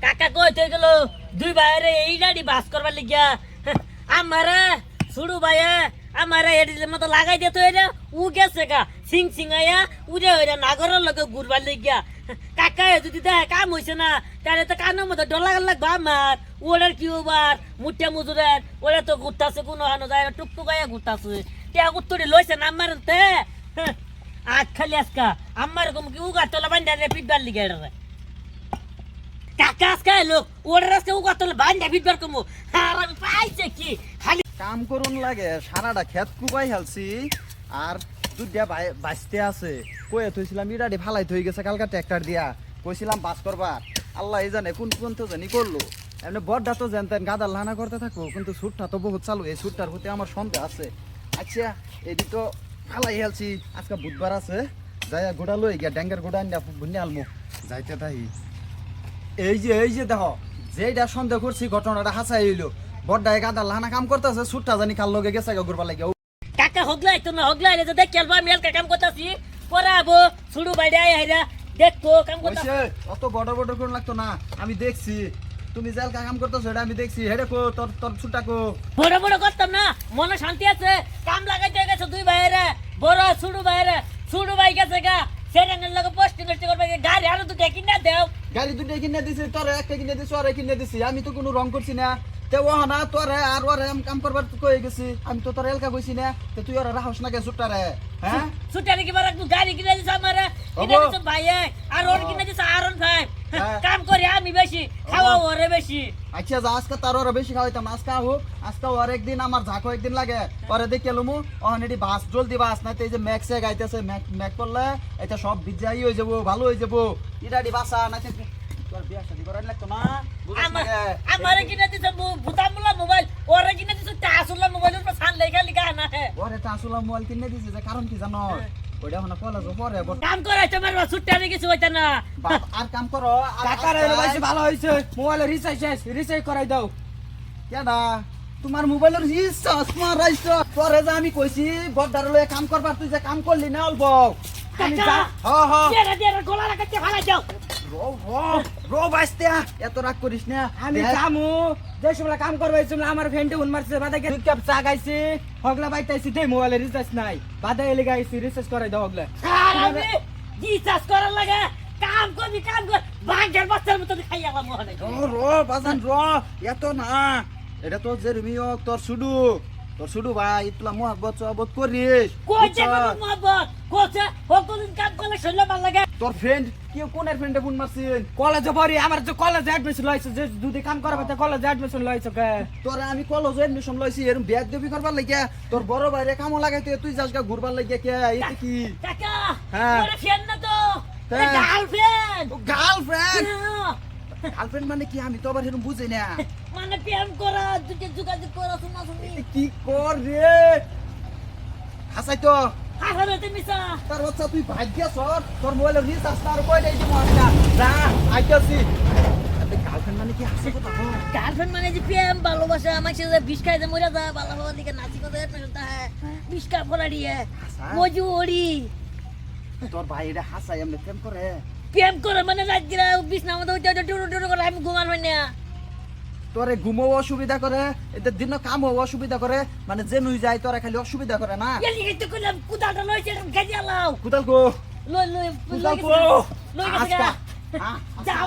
কাকা কইতে গেল দুই ভাইরে এই গাড়ি বাস করবার লাগিয়া আমারে ছুড়ু ভাইয়া আমারে এডির মতো লাগাই দিত এরা উ গেছে গা সিং সিংাইয়া উড়ে হইরা নাগরের লগে ঘুরবার লাগিয়া কাকা যদি দেখ কাম হইছে না তাহলে তো কানের মতো ডলা লাগবে আমার ওটার কি ওবার মুঠে মুজুরের ওরা তো ঘুরতাছে কোনো হানো যায় টুকটুকাইয়া ঘুরতাছে টিয়া উত্তরে লইছে না আমার তে আজ খালি আজকা আমার কম কি উগা তোলা বান্ধা পিটবার লিগে রে কাকা আজকা লোক ওটার আজকে উগা তোলা বান্ধা পিটবার কমু আর আমি পাইছে কি খালি কাম করুন লাগে সারাটা ক্ষেত কুবাই হেলছি আর দুধটা বাঁচতে আছে কয়ে থইছিলাম ইরাডি ফালাই থই গেছে কালকা ট্র্যাক্টর দিয়া কইছিলাম বাস করবার আল্লাহ জানে কোন কোন তো জানি করলো এমনি বড়টা তো জানতেন গাদার লানা করতে থাকো কিন্তু সুটটা তো বহুত চালু এই সুটটার প্রতি আমার সন্দেহ আছে আচ্ছা এদিক তো ফালাই হেলছি আজকে বুধবার আছে যাই গোড়া লই গিয়া ড্যাঙ্গের গোড়া নিয়ে বুঝনি আলমু যাইতে তাই এই যে দেখো যেটা সন্দেহ করছি ঘটনাটা হাসাই হইলো বড়টায় গাদার লানা কাম করতেছে সুটটা জানি কাল লগে গেছে ঘুরবার লাগে কাকা হগলাই তো না হগলাই রে দেখ কেলবা মেল কাম করতাছি পরাবো ছুড়ু বাইরে আইরা দেখতো কাম করতা অত বড় বড় কোন লাগতো না আমি দেখছি তুমি জেল কাম করতেছো এটা আমি দেখছি হেডে কো তোর তোর ছুটা কো বড় বড় করতাম না মনে শান্তি আছে কাম লাগাইতে গেছে দুই ভাইরে বড় ছুড়ু ভাই গেছে গা সেরেনের লগে পোস্ট নষ্ট করবে গাড়ি আরো দুটো কিনা দাও গাড়ি দুটো কিনে দিছি তোর একটা কিনে দিছি আর কিনে দিছি আমি তো কোনো রং করছি না তে ও না তোরে আর ওরে কাম করবার কই গেছি আমি তো তোর এলকা কইছি না তে তুই ওরে রাহস না গে ছুটারে হ্যাঁ ছুটারে কি বারা গাড়ি কিনে দিছ আমারে কিনে দিছ ভাই আর ওর কিনে দিছ আরন ভাই কাম করে আমি বেশি খাওয়া ওরে বেশি আচ্ছা যা আজকে তার ওরে বেশি খাওয়াইতাম আজকে হোক আজকে ওর একদিন আমার ঝাঁকো একদিন লাগে পরে দেখে লমু অহনেডি বাস জলদি বাস না এই যে ম্যাক্সে গাইতেছে ম্যাক করলে এটা সব বিজাই হয়ে যাবো ভালো হয়ে যাবো ইরাডি বাসা না তোর বিয়া শাদি করার লাগতো না আমারে কিনে দিছ ভুতামুলা মোবাইল ওরে কিনে দিছ তাসুলা মোবাইলের উপর ছান লেখা লিখা না হে ওরে তাসুলা মোবাইল কিনে দিছে যে কারণ কি জানো ওইটা মানে কলেজ পরে কাম করে তোমার ছুট্টারে কিছু হইতা না আর কাম করো কাকার এর বাইসে ভালো হইছে মোবাইলের রিচার্জ করাই দাও কেডা তোমার মোবাইলের রিচার্জ মারাইছ পরে যে আমি কইছি বড়দার লয়ে কাম করবার তুই যে কাম করলি না অল্প আমি যা দেরা গলা লাগাতে ফালাই দাও রো বাস্তে এত রাগ করিস না আমি জামু যে সময় কাম করবাইছিলাম আমার ফ্রেন্ডে ফোন মারছে বাদাকে দুই কাপ চা গাইছি হগলা বাইতাইছি দে মোবাইলের রিচার্জ নাই বাদা এলে গাইছি রিচার্জ করাই দাও হগলা আর আমি রিচার্জ করার লাগে কাম কর বাঘের বাচ্চার মতো খাইয়া আমার মনে রো বাজান রো এত না এটা তো জেরমি হোক তোর শুডু ভাই ইতলা মোহাব্বত সহবত করিস কই যাবে মোহাম্মদ কোচে কতদিন কাম করলে শরীরে ভালো লাগে তোর ফ্রেন্ড কেউ কোনের ফ্রেন্ডে ফোন মারছিস কলেজে পড়ি আমার যে কলেজে অ্যাডমিশন লইছে যে দুদি কাম করাবে তে কলেজে অ্যাডমিশন লইছে কে তোরা আমি কলেজে এডমিশন লইছি এরম বিয়াদ দেবি করবার লাগিয়া তোর বড় ভাইরে কামো লাগাইতে তুই যাস গা ঘুরবার লাগিয়া কে এটা কি কাকা হ্যাঁ। ওরে ফ্রেন্ড না তো হ্যাঁ। গার্লফ্রেন্ড মানে কি আমি তো আবার এরম বুঝি না মানে প্রেম করা দুটো যোগাযোগ করা শোনা শুনি কি কর রে হাসাই তো হাসারে তুমি সা তার বাচ্চা তুই ভাগ্য সর তোর মোবাইলের রিচার্জ তার কই দেই দিমু আজকা যা আইতাছি গার্লফ্রেন্ড মানে কি হাসি কথা বল গার্লফ্রেন্ড মানে যে প্রেম ভালোবাসা আমার সাথে বিষ খাইতে মরে যায় ভালো ভালো দিকে নাচি কথা শুনতা হ্যাঁ বিষ কা পড়া দিয়ে মজুরি তোর ভাই এটা হাসাই এমনি প্রেম করে মানে রাত গিরা বিষ না মতো টুরু টুরু করে আমি ঘুমান হয় না তোরে ঘুমো অসুবিধা করে এদের দিন কাম অসুবিধা করে মানে যে নুই যায় তোরা খালি অসুবিধা করে না এলি তো কইলাম কুদাটা লইছে গাজি আলাও কুদাল কো লই কুদাল কো লই গেছে যাও